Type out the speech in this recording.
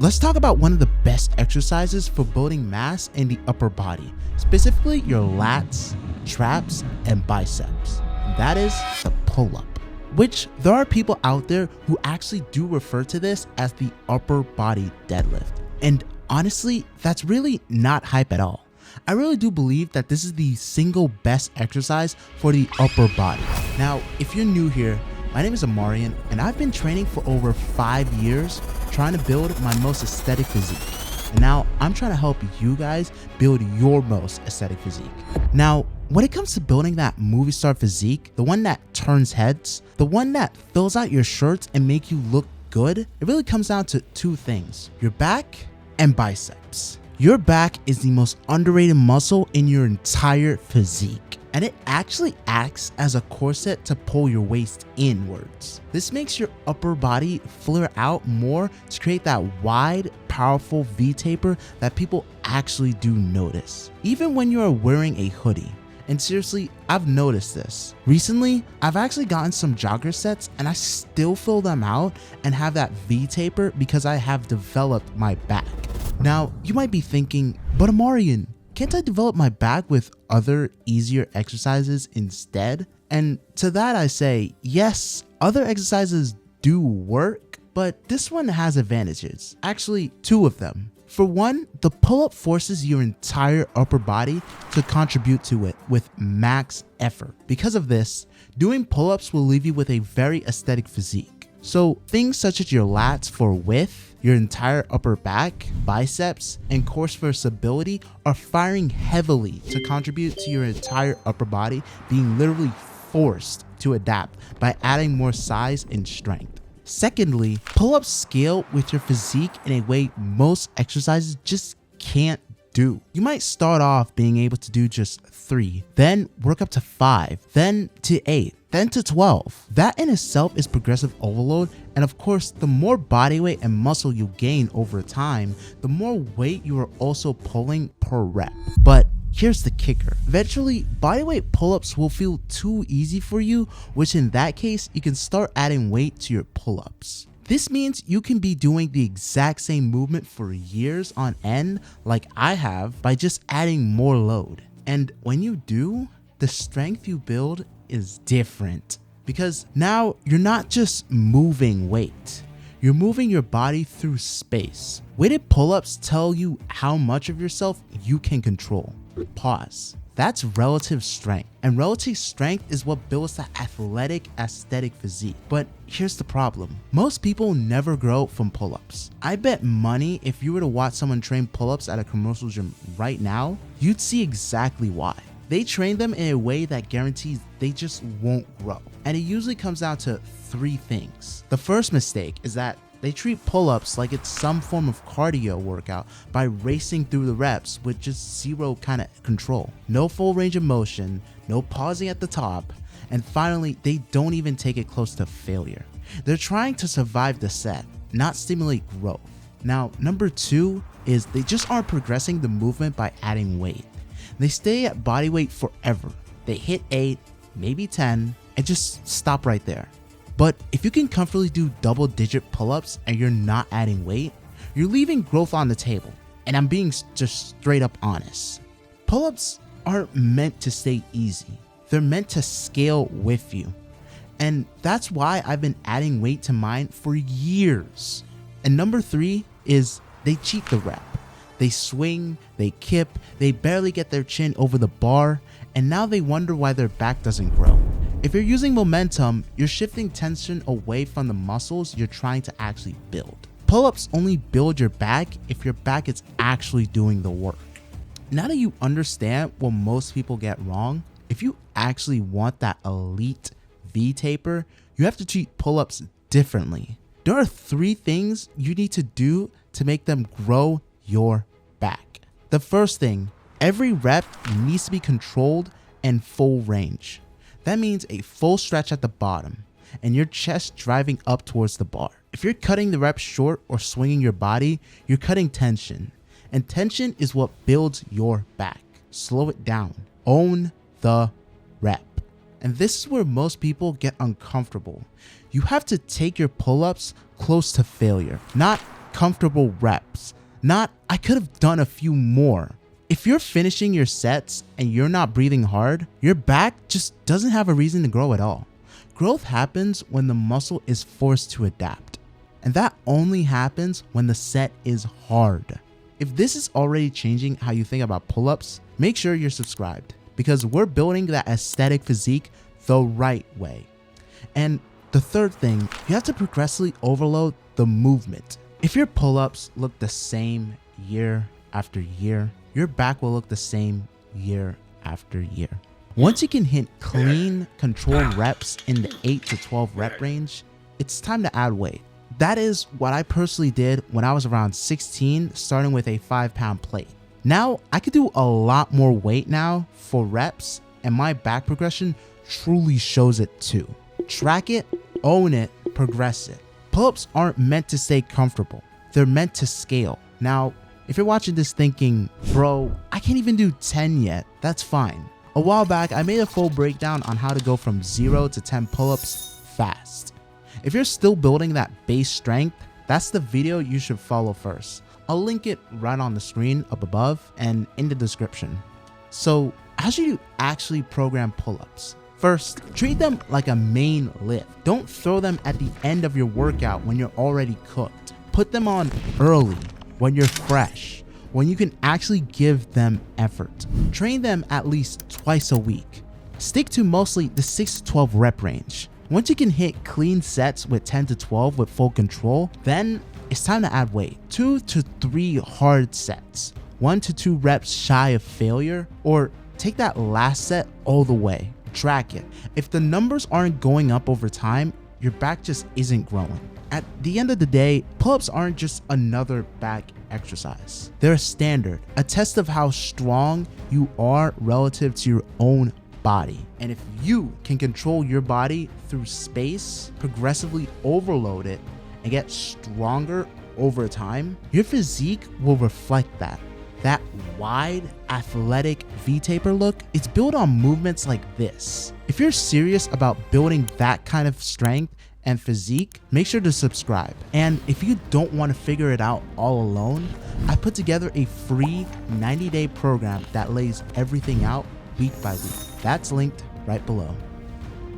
let's talk about one of the best exercises for building mass in the upper body, specifically your lats, traps, and biceps. That is the pull-up, which there are people out there who actually do refer to this as the upper body deadlift. And honestly, that's really not hype at all. I really do believe that this is the single best exercise for the upper body. Now, if you're new here, my name is Amarian, and I've been training for over 5 years trying to build my most aesthetic physique. And now I'm trying to help you guys build your most aesthetic physique. Now, when it comes to building that movie star physique, the one that turns heads, the one that fills out your shirts and make you look good, it really comes down to two things: your back and biceps. Your back is the most underrated muscle in your entire physique, and it actually acts as a corset to pull your waist inwards. This makes your upper body flare out more to create that wide, powerful V-taper that people actually do notice, even when you are wearing a hoodie. And seriously, I've noticed this. Recently, I've actually gotten some jogger sets and I still fill them out and have that V-taper because I have developed my back. Now, you might be thinking, but Amarian, can't I develop my back with other easier exercises instead? And to that I say, yes, other exercises do work, but this one has advantages. Actually, two of them. For one, the pull-up forces your entire upper body to contribute to it with max effort. Because of this, doing pull-ups will leave you with a very aesthetic physique. So things such as your lats for width, your entire upper back, biceps, and core for stability are firing heavily to contribute to your entire upper body being literally forced to adapt by adding more size and strength. Secondly, pull-ups scale with your physique in a way most exercises just can't do. You might start off being able to do just 3, then work up to 5, then to 8, then to 12. That in itself is progressive overload, and of course, the more body weight and muscle you gain over time, the more weight you are also pulling per rep. But here's the kicker. Eventually, bodyweight pull-ups will feel too easy for you, which in that case, you can start adding weight to your pull-ups. This means you can be doing the exact same movement for years on end like I have by just adding more load. And when you do, the strength you build is different because now you're not just moving weight. You're moving your body through space. Weighted pull-ups tell you how much of yourself you can control. Pause. That's relative strength, and relative strength is what builds that athletic, aesthetic physique. But here's the problem. Most people never grow from pull-ups. I bet money if you were to watch someone train pull-ups at a commercial gym right now, you'd see exactly why. They train them in a way that guarantees they just won't grow. And it usually comes down to 3 things. The first mistake is that they treat pull-ups like it's some form of cardio workout by racing through the reps with just zero kind of control. No full range of motion, no pausing at the top, and finally, they don't even take it close to failure. They're trying to survive the set, not stimulate growth. Now, number 2 is they just aren't progressing the movement by adding weight. They stay at body weight forever. They hit 8, maybe 10, and just stop right there. But if you can comfortably do double-digit pull-ups and you're not adding weight, you're leaving growth on the table. And I'm being just straight up honest. Pull-ups aren't meant to stay easy. They're meant to scale with you. And that's why I've been adding weight to mine for years. And number 3 is they cheat the rep. They swing, they kip, they barely get their chin over the bar, and now they wonder why their back doesn't grow. If you're using momentum, you're shifting tension away from the muscles you're trying to actually build. Pull-ups only build your back if your back is actually doing the work. Now that you understand what most people get wrong, if you actually want that elite V-taper, you have to treat pull-ups differently. There are 3 things you need to do to make them grow your back. The first thing, every rep needs to be controlled and full range. That means a full stretch at the bottom and your chest driving up towards the bar. If you're cutting the rep short or swinging your body, you're cutting tension. And tension is what builds your back. Slow it down. Own the rep. And this is where most people get uncomfortable. You have to take your pull-ups close to failure, not comfortable reps, not I could have done a few more. If you're finishing your sets and you're not breathing hard, your back just doesn't have a reason to grow at all. Growth happens when the muscle is forced to adapt, and that only happens when the set is hard. If this is already changing how you think about pull-ups, make sure you're subscribed, because we're building that aesthetic physique the right way. And the third thing, you have to progressively overload the movement. If your pull-ups look the same year after year, your back will look the same year after year. Once you can hit clean, controlled reps in the 8 to 12 rep range, it's time to add weight. That is what I personally did when I was around 16, starting with a 5-pound plate. Now, I could do a lot more weight now for reps, and my back progression truly shows it too. Track it, own it, progress it. Pull-ups aren't meant to stay comfortable. They're meant to scale. Now, if you're watching this thinking, bro, I can't even do 10 yet, that's fine. A while back, I made a full breakdown on how to go from 0 to 10 pull-ups fast. If you're still building that base strength, that's the video you should follow first. I'll link it right on the screen up above and in the description. So, how should you actually program pull-ups? First, treat them like a main lift. Don't throw them at the end of your workout when you're already cooked. Put them on early, when you're fresh, when you can actually give them effort. Train them at least twice a week. Stick to mostly the 6 to 12 rep range. Once you can hit clean sets with 10 to 12 with full control, then it's time to add weight. 2 to 3 hard sets, 1 to 2 reps shy of failure, or take that last set all the way. Track it. If the numbers aren't going up over time, your back just isn't growing. At the end of the day, pull-ups aren't just another back exercise. They're a standard, a test of how strong you are relative to your own body. And if you can control your body through space, progressively overload it, and get stronger over time, your physique will reflect that. That wide, athletic V-taper look, it's built on movements like this. If you're serious about building that kind of strength and physique, make sure to subscribe. And if you don't want to figure it out all alone, I put together a free 90-day program that lays everything out week by week. That's linked right below.